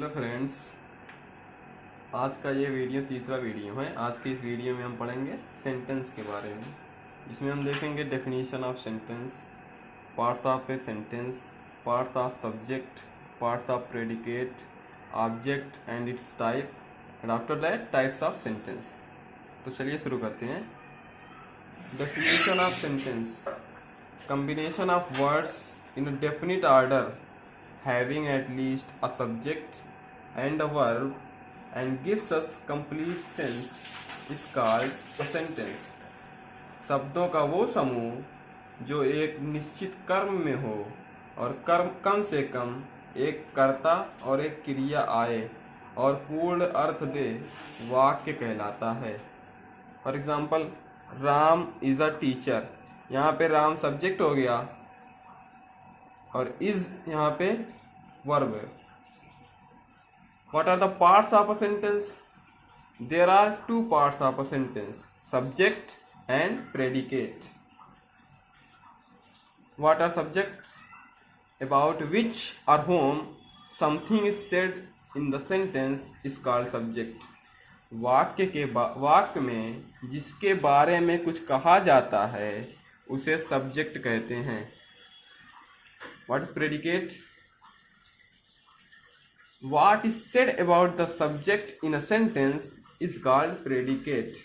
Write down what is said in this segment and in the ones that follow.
Hello friends, आज का ये वीडियो तीसरा वीडियो है। आज के इस वीडियो में हम पढ़ेंगे सेंटेंस के बारे में। इसमें हम देखेंगे definition of sentence, parts of a sentence, parts of subject, parts of predicate, object and it's type, and after that types of sentence. तो चलिए शुरू करते हैं। Definition of sentence: combination of words in a definite order having at least a subject and a verb and gives us complete sense is called a sentence. शब्दों का वो समूह जो एक निश्चित कर्म में हो और कर्म कम से कम एक कर्ता और एक क्रिया आए और पूर्ण अर्थ दे, वाक्य कहलाता है। For example, Ram is a teacher. यहाँ पे राम सब्जेक्ट हो गया और इज यहाँ पे वर्ब है। What are the parts of a sentence? There are two parts of a sentence: subject and predicate. What are subjects? About which or whom something is said in the sentence is called subject. वाक्य में जिसके बारे में कुछ कहा जाता है उसे सब्जेक्ट कहते हैं। What is predicate? What is said about the subject in a sentence is called predicate.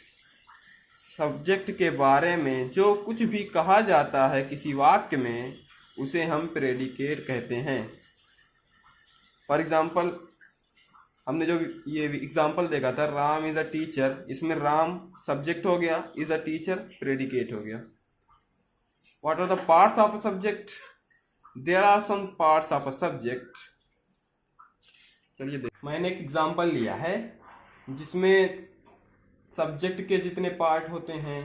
Subject के बारे में जो कुछ भी कहा जाता है किसी वाक्य में उसे हम प्रेडिकेट कहते हैं। फॉर एग्जाम्पल, हमने जो ये एग्जाम्पल देखा था, राम इज अ टीचर, इसमें राम सब्जेक्ट हो गया, इज अ टीचर प्रेडिकेट हो गया। What are the parts of a subject? There are some parts of a subject. चलिए देख, मैंने एक एग्जाम्पल लिया है जिसमें सब्जेक्ट के जितने पार्ट होते हैं,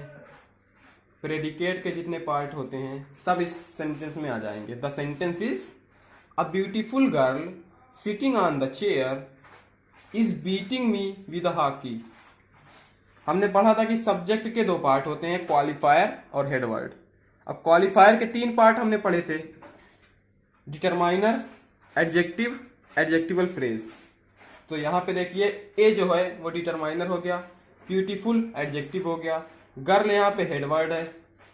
प्रेडिकेट के जितने पार्ट होते हैं, सब इस सेंटेंस में आ जाएंगे। The sentence is: a beautiful girl sitting on the chair is beating me with a hockey. हमने पढ़ा था कि सब्जेक्ट के दो पार्ट होते हैं, क्वालिफायर और हेडवर्ड। अब क्वालिफायर के तीन पार्ट हमने पढ़े थे: डिटरमाइनर, एडजेक्टिव, एडजेक्टिवल फ्रेज। तो यहाँ पे देखिए, ए जो है वो डिटरमाइनर हो गया, ब्यूटीफुल एडजेक्टिव हो गया, गर्ल यहाँ पे हेडवर्ड है,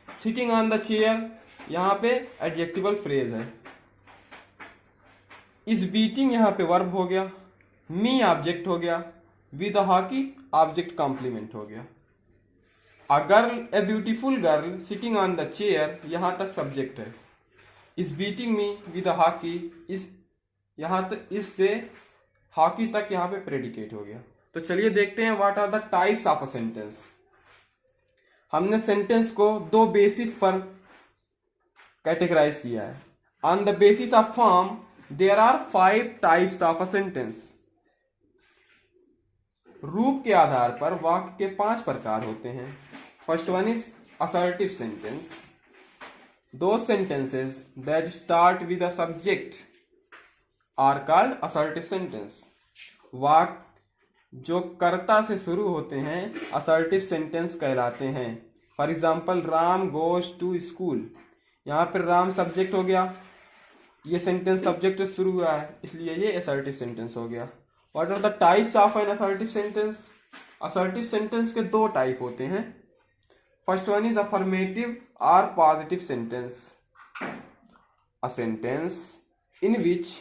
सिटिंग ऑन द चेयर यहाँ पे एडजेक्टिवल फ्रेज है, इज बीटिंग यहाँ पे वर्ब हो गया, मी ऑब्जेक्ट हो गया, विद हॉकी ऑब्जेक्ट कॉम्प्लीमेंट हो गया। A girl, a beautiful girl sitting on the chair, यहां तक सब्जेक्ट है। Is beating me with hockey, इस यहां तक, इससे हॉकी तक यहां पे प्रेडिकेट हो गया। तो चलिए देखते हैं what are the types of a sentence. हमने सेंटेंस को दो बेसिस पर कैटेगराइज किया है। On the basis of form there are 5 types of a sentence. रूप के आधार पर वाक्य के 5 प्रकार होते हैं। First one is assertive sentence. Those sentences that start with a subject are called assertive sentence. वाक्य जो कर्ता से शुरू होते हैं असर्टिव सेंटेंस कहलाते हैं। For example, Ram goes to school. यहाँ पर राम सब्जेक्ट हो गया, ये सेंटेंस सब्जेक्ट से शुरू हुआ है इसलिए ये असर्टिव सेंटेंस हो गया। What are the types of an assertive sentence? Assertive sentence के दो टाइप होते हैं। First one is affirmative or positive sentence. A sentence in which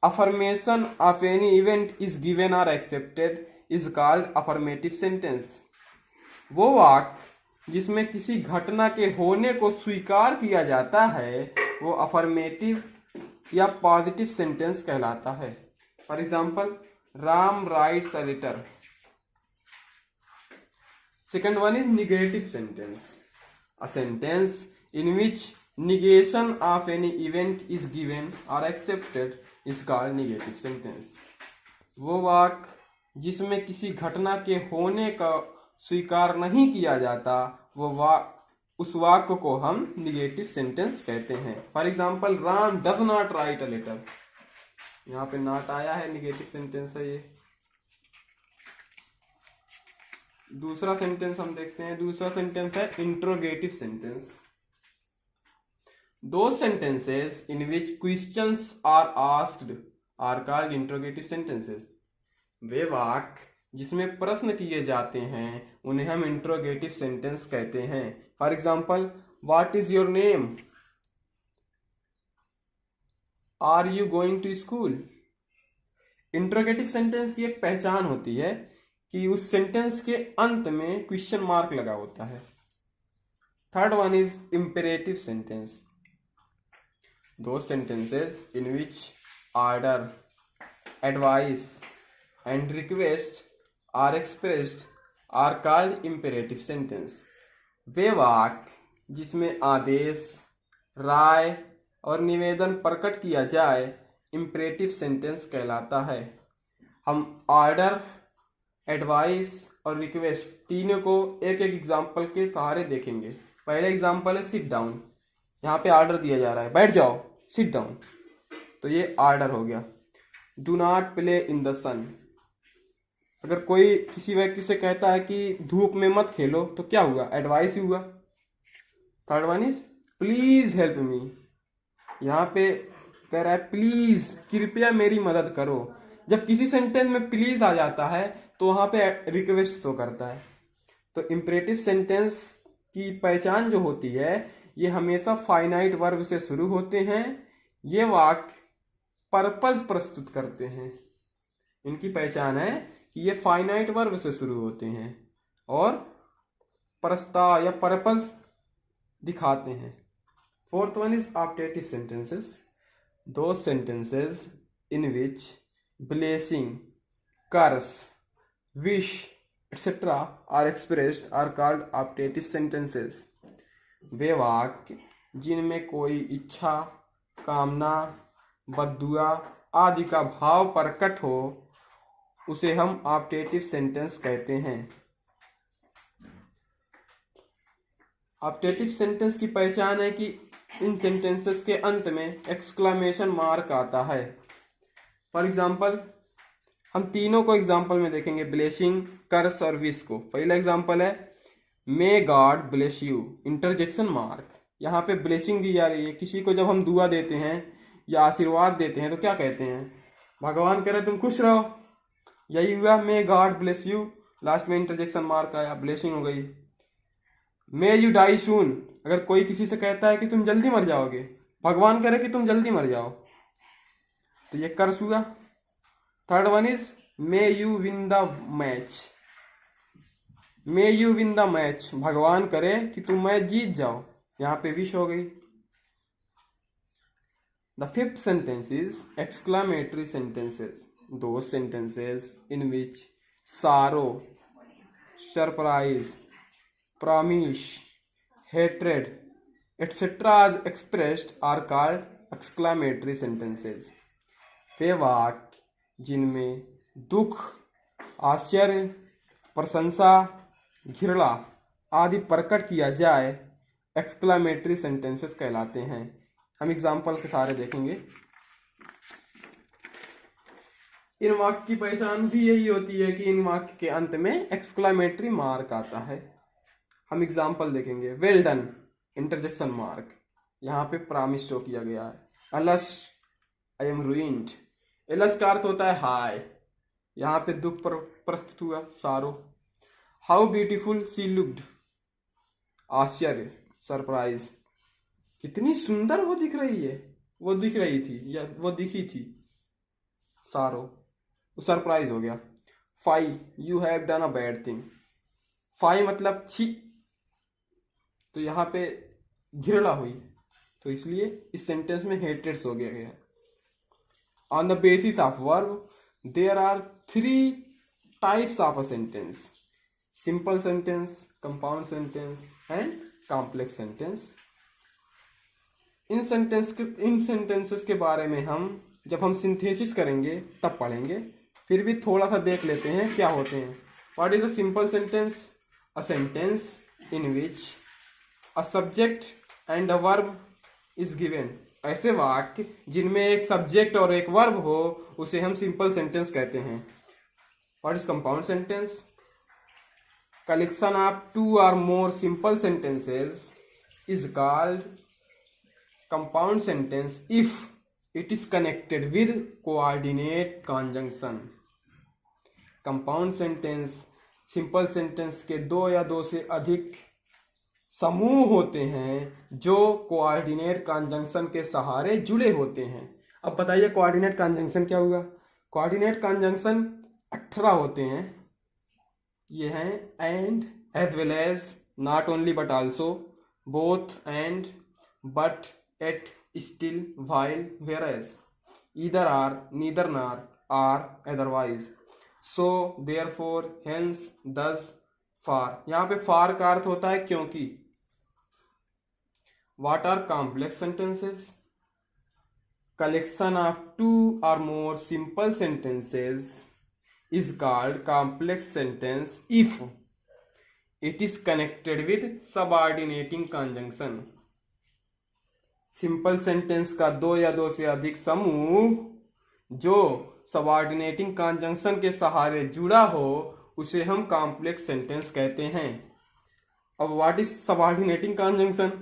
affirmation of any event is given or accepted is called affirmative sentence. वो वाक्य जिसमें किसी घटना के होने को स्वीकार किया जाता है वो अफर्मेटिव या पॉजिटिव सेंटेंस कहलाता है। For example, Ram writes a letter. Second one is negative sentence. A sentence in which negation of any event is given or accepted is called negative sentence. वो वाक्य जिसमें किसी घटना के होने का स्वीकार नहीं किया जाता उस वाक्य को हम निगेटिव सेंटेंस कहते हैं। For example, Ram does not write a letter. यहाँ पे नॉट आया है, निगेटिव सेंटेंस है ये। दूसरा सेंटेंस हम देखते हैं। दूसरा सेंटेंस है interrogative sentence. Those sentences in which questions are asked are called interrogative sentences. वे वाक्य जिसमें प्रश्न किए जाते हैं उन्हें हम इंट्रोगेटिव सेंटेंस कहते हैं। For example, what is your name, are you going to school. Interrogative sentence की एक पहचान होती है कि उस सेंटेंस के अंत में क्वेश्चन मार्क लगा होता है। Third one is imperative sentence. Those sentences in which order, advice and request are expressed are called imperative sentence. वे वाक्य जिसमें आदेश, राय और निवेदन प्रकट किया जाए इंपेरेटिव सेंटेंस कहलाता है। हम ऑर्डर, एडवाइस और रिक्वेस्ट तीनों को एक एक एग्जाम्पल के सहारे देखेंगे। पहले एग्जाम्पल है सिट डाउन। यहाँ पे ऑर्डर दिया जा रहा है, बैठ जाओ, सिट डाउन, तो ये ऑर्डर हो गया। Do not play in the sun. अगर कोई किसी व्यक्ति से कहता है कि धूप में मत खेलो तो क्या हुआ, एडवाइस ही हुआ। Third one is please help me. यहाँ पे कह रहा है प्लीज, कृपया मेरी मदद करो। जब किसी सेंटेंस में प्लीज आ जाता है तो वहां पे रिक्वेस्ट शो करता है। तो इंपेरेटिव सेंटेंस की पहचान जो होती है, ये हमेशा फाइनाइट वर्ब से शुरू होते हैं। ये वाक्य पर्पस प्रस्तुत करते हैं। इनकी पहचान है कि ये फाइनाइट वर्ब से शुरू होते हैं और प्रस्ताव या पर्पस दिखाते हैं। Fourth one is optative sentences. Those sentences in which blessing, curse, wish, etc. are expressed are called optative sentences. वे वाक्य जिनमें कोई इच्छा, कामना, बद्दुआ आदि का भाव प्रकट हो उसे हम ऑप्टेटिव सेंटेंस कहते हैं। ऑप्टेटिव सेंटेंस की पहचान है कि इन सेंटेंसेस के अंत में एक्सक्लेमेशन मार्क आता है। फॉर एग्जाम्पल, हम तीनों को एग्जाम्पल में देखेंगे, ब्लेसिंग, कर्स और विश को। पहला एग्जाम्पल है may God bless you, interjection mark. यहाँ पे ब्लेसिंग दी जा रही है। किसी को जब हम दुआ देते हैं या आशीर्वाद देते हैं तो क्या कहते हैं, भगवान करे तुम खुश रहो, यही हुआ may God bless you. Last में इंटरजेक्शन मार्क आया, ब्लेसिंग हो गई। मे यू डाई सून, अगर कोई किसी से कहता है कि तुम जल्दी मर जाओगे, भगवान करे कि तुम जल्दी मर जाओ, तो ये कर्स हुआ। Third one is may you win the match. May you win the match, भगवान करे कि तुम मैच जीत जाओ, यहां पे विश हो गई। The fifth sentence is exclamatory sentences. दो सेंटेंसेस इन विच सारो, surprise, promise, hatred, etc. are expressed are called exclamatory sentences. वे वाक्य जिनमें दुख, आश्चर्य, प्रशंसा, घृणा आदि प्रकट किया जाए एक्सक्लेमेटरी सेंटेंसेस कहलाते हैं। हम एग्जाम्पल के सारे देखेंगे। इन वाक्य की पहचान भी यही होती है कि इन वाक्य के अंत में एक्सक्लेमेटरी मार्क आता है। हम एग्जाम्पल देखेंगे। वेल डन, इंटरजेक्शन मार्क, यहाँ पे प्रॉमिस शो किया गया है। अलस, आई एम रूइंड। एलस का अर्थ होता है हाय, यहाँ पे दुख पर प्रस्तुत हुआ, सारो। हाउ ब्यूटीफुल शी लुक्ड, आश्चर्य, सरप्राइज, कितनी सुंदर वो दिख रही है, वो दिख रही थी या वो दिखी थी, सारो, सरप्राइज हो गया। Fie, you have done a bad thing. Fie मतलब छी, तो यहाँ पे घृणा हुई, तो इसलिए इस सेंटेंस में हेट्रेड्स हो गया। On the basis of verb there are 3 types of a sentence: simple sentence, compound sentence and complex sentence. इन सेंटेंसेस के बारे में हम जब हम सिंथेसिस करेंगे तब पढ़ेंगे, फिर भी थोड़ा सा देख लेते हैं क्या होते हैं। What is a simple sentence? A sentence in which a subject and a verb is given. ऐसे वाक्य जिनमें एक सब्जेक्ट और एक वर्ब हो उसे हम सिंपल सेंटेंस कहते हैं। What is compound sentence? Collection of 2 or more simple sentences is called compound sentence if it is connected with coordinate conjunction. Compound sentence simple sentence के दो या दो से अधिक समूह होते हैं जो कोऑर्डिनेट कंजंक्शन के सहारे जुड़े होते हैं। अब बताइए कोऑर्डिनेट कंजंक्शन क्या हुआ। कोऑर्डिनेट कंजंक्शन 18 होते हैं। ये हैं and, as well as, not only but also, both, and, but, yet, still, while, whereas, either or, neither nor, or, otherwise, so, therefore, hence, thus, for. यहाँ पे फार का अर्थ होता है क्योंकि। What are complex sentences? Collection of two or more simple sentences is called complex sentence if it is connected with subordinating conjunction। Simple sentence का दो या दो से अधिक समूह जो सबऑर्डिनेटिंग कंजंक्शन के सहारे जुड़ा हो उसे हम कॉम्प्लेक्स सेंटेंस कहते हैं। अब what is subordinating conjunction?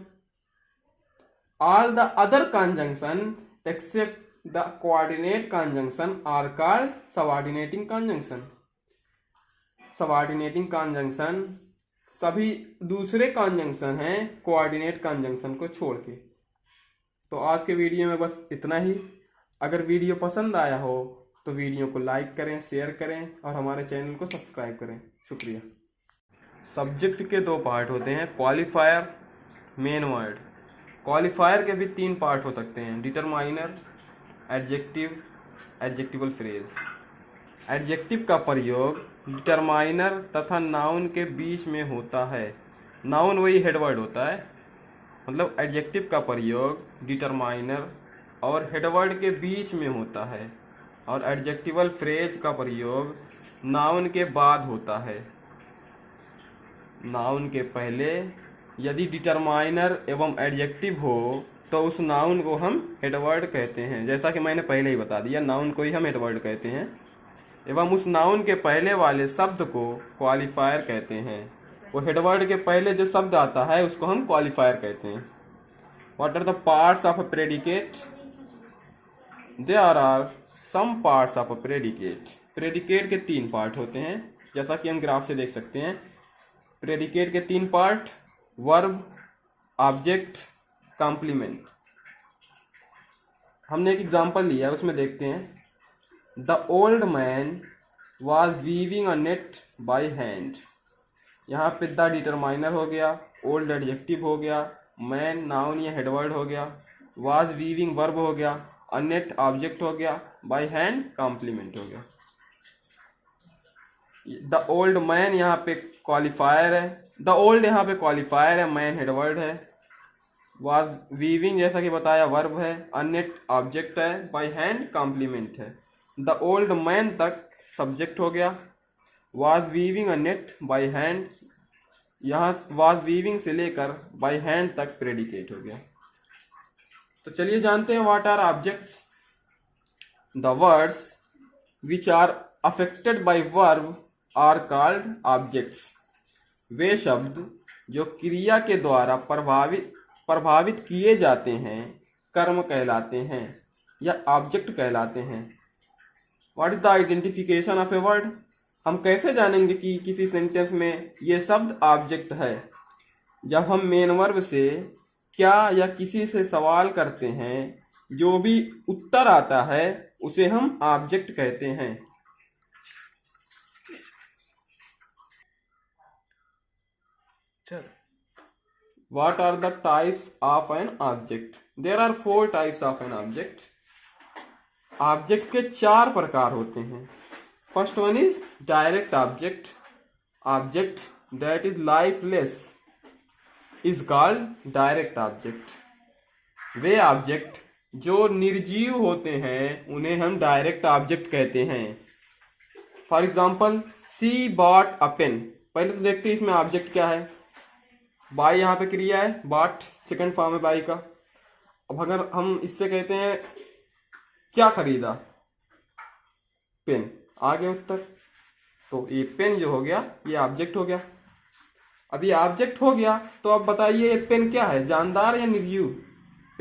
All the other conjunction except the coordinate conjunction are called subordinating conjunction। subordinating conjunction सभी दूसरे कंजंक्शन हैं कोऑर्डिनेट कंजंक्शन को छोड़ के। तो आज के वीडियो में बस इतना ही। अगर वीडियो पसंद आया हो तो वीडियो को लाइक करें, शेयर करें और हमारे चैनल को सब्सक्राइब करें। शुक्रिया। सब्जेक्ट के दो पार्ट होते हैं, क्वालिफायर, मेन वर्ड। क्वालिफायर के भी तीन पार्ट हो सकते हैं, determiner, adjective, adjectival phrase. Adjective का प्रयोग डिटरमाइनर तथा नाउन के बीच में होता है। नाउन वही हेडवर्ड होता है, मतलब एडजेक्टिव का प्रयोग डिटरमाइनर और हेडवर्ड के बीच में होता है और एडजेक्टिवल फ्रेज का प्रयोग नाउन के बाद होता है। नाउन के पहले यदि डिटरमाइनर एवं एडजेक्टिव हो तो उस नाउन को हम हेडवर्ड कहते हैं। जैसा कि मैंने पहले ही बता दिया, नाउन को ही हम हेडवर्ड कहते हैं एवं उस नाउन के पहले वाले शब्द को क्वालिफायर कहते हैं। वो हेडवर्ड के पहले जो शब्द आता है उसको हम क्वालिफायर कहते हैं। What are the parts of a predicate? There are some parts of a predicate. Predicate के तीन पार्ट होते हैं, जैसा कि हम ग्राफ से देख सकते हैं। प्रेडिकेट के तीन पार्ट, वर्ब, ऑब्जेक्ट, कॉम्प्लीमेंट। हमने एक एग्जांपल लिया है, उसमें देखते हैं। The old man was weaving a net by hand. यहाँ पे द डिटरमाइनर हो गया, ओल्ड एडजेक्टिव हो गया, मैन नाउन या हेडवर्ड हो गया, वॉज वीविंग वर्ब हो गया, अ नेट ऑब्जेक्ट हो गया, बाय हैंड कॉम्प्लीमेंट हो गया। द ओल्ड मैन यहाँ पे क्वालिफायर है, द ओल्ड यहाँ पे क्वालिफायर है, मैन हेडवर्ड है, वाज वीविंग जैसा कि बताया वर्ब है, अनेट ऑब्जेक्ट है, बाय हैंड कॉम्प्लीमेंट है। द ओल्ड मैन तक सब्जेक्ट हो गया, वाज वीविंग अनेट बाय हैंड, यहाँ वाज वीविंग से लेकर बाय हैंड तक प्रेडिकेट हो गया। तो चलिए जानते हैं what are objects. The words which are affected by verb are called objects. वे शब्द जो क्रिया के द्वारा प्रभावित किए जाते हैं कर्म कहलाते हैं या ऑब्जेक्ट कहलाते हैं। What is the identification of a word? हम कैसे जानेंगे कि किसी सेंटेंस में ये शब्द ऑब्जेक्ट है? जब हम मेन वर्ब से क्या या किसी से सवाल करते हैं, जो भी उत्तर आता है उसे हम ऑब्जेक्ट कहते हैं। What are the types of an object? There are 4 types of an object. Object के 4 प्रकार होते हैं। First one is direct object. Object that is lifeless is called direct object. वे ऑब्जेक्ट जो निर्जीव होते हैं उन्हें हम डायरेक्ट ऑब्जेक्ट कहते हैं। For example, she bought a pen. पहले तो देखते हैं इसमें ऑब्जेक्ट क्या है। बाय यहाँ पे क्रिया है, बॉट सेकंड फॉर्म है बाय का। अब अगर हम इससे कहते हैं क्या खरीदा, पेन, आ गया उत्तर। तो ये पेन जो हो गया ये ऑब्जेक्ट हो गया। अब ये ऑब्जेक्ट हो गया तो अब बताइए ये पेन क्या है, जानदार या निर्जीव?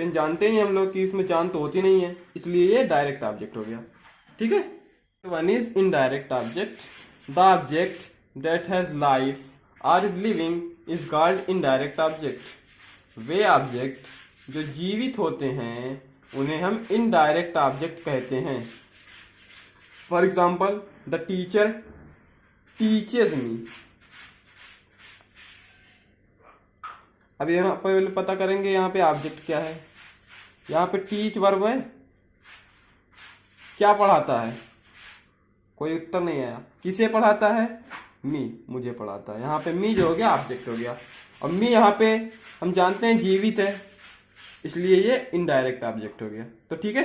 पेन जानते ही हम लोग कि इसमें जान तो होती नहीं है, इसलिए ये डायरेक्ट ऑब्जेक्ट हो गया। ठीक है। One is indirect object. The object that has life or is living is called indirect object. वे ऑब्जेक्ट जो जीवित होते हैं उन्हें हम इनडायरेक्ट ऑब्जेक्ट कहते हैं। For example, the teacher teaches me. अब यहाँ पहले पता करेंगे यहाँ पे ऑब्जेक्ट क्या है। यहाँ पे टीच वर्ब है, क्या पढ़ाता है, कोई उत्तर नहीं आया। किसे पढ़ाता है? मी, मुझे पढ़ाता है। यहाँ पे मी जो हो गया ऑब्जेक्ट हो गया, और मी यहाँ पे हम जानते हैं जीवित है, इसलिए ये इनडायरेक्ट ऑब्जेक्ट हो गया। तो ठीक है,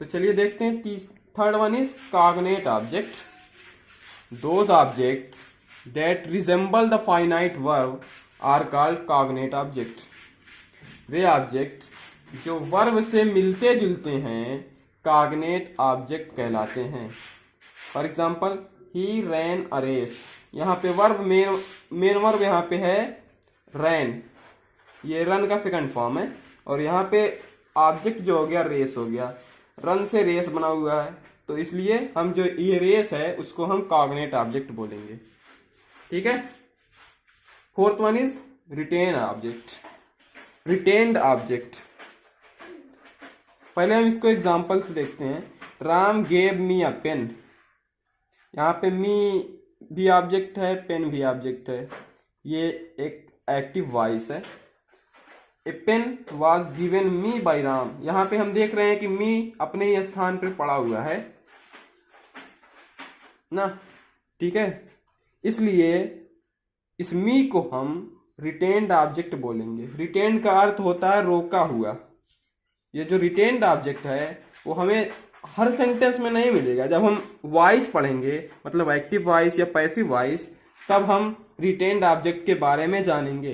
तो चलिए देखते हैं। Third one is cognate object. Those object that resemble the finite verb are called cognate object. वे ऑब्जेक्ट जो वर्ब से मिलते जुलते हैं कॉग्नेट ऑब्जेक्ट कहलाते हैं। For example, he ran a race. यहाँ पे वर्ब मेन वर्ब यहाँ पे है रैन, ये रन का सेकंड फॉर्म है, और यहाँ पे ऑब्जेक्ट जो हो गया रेस हो गया। रन से रेस बना हुआ है, तो इसलिए हम जो ये रेस है उसको हम कॉग्नेट ऑब्जेक्ट बोलेंगे। ठीक है। Fourth one is retained object. Retained object, पहले हम इसको एग्जांपल से देखते हैं। Ram gave me a pen. यहाँ पे मी भी ऑब्जेक्ट है, पेन भी ऑब्जेक्ट है, ये एक एक्टिव वॉइस है। A pen was given me by Ram. यहाँ पे हम देख रहे हैं कि मी अपने ही स्थान पर पड़ा हुआ है ना। ठीक है, इसलिए इस मी को हम रिटेन्ड ऑब्जेक्ट बोलेंगे। रिटेन्ड का अर्थ होता है रोका हुआ। ये जो रिटेन्ड ऑब्जेक्ट है वो हमें हर सेंटेंस में नहीं मिलेगा। जब हम वॉइस पढ़ेंगे, मतलब एक्टिव वॉइस या पैसिव वॉइस, तब हम रिटेन्ड ऑब्जेक्ट के बारे में जानेंगे।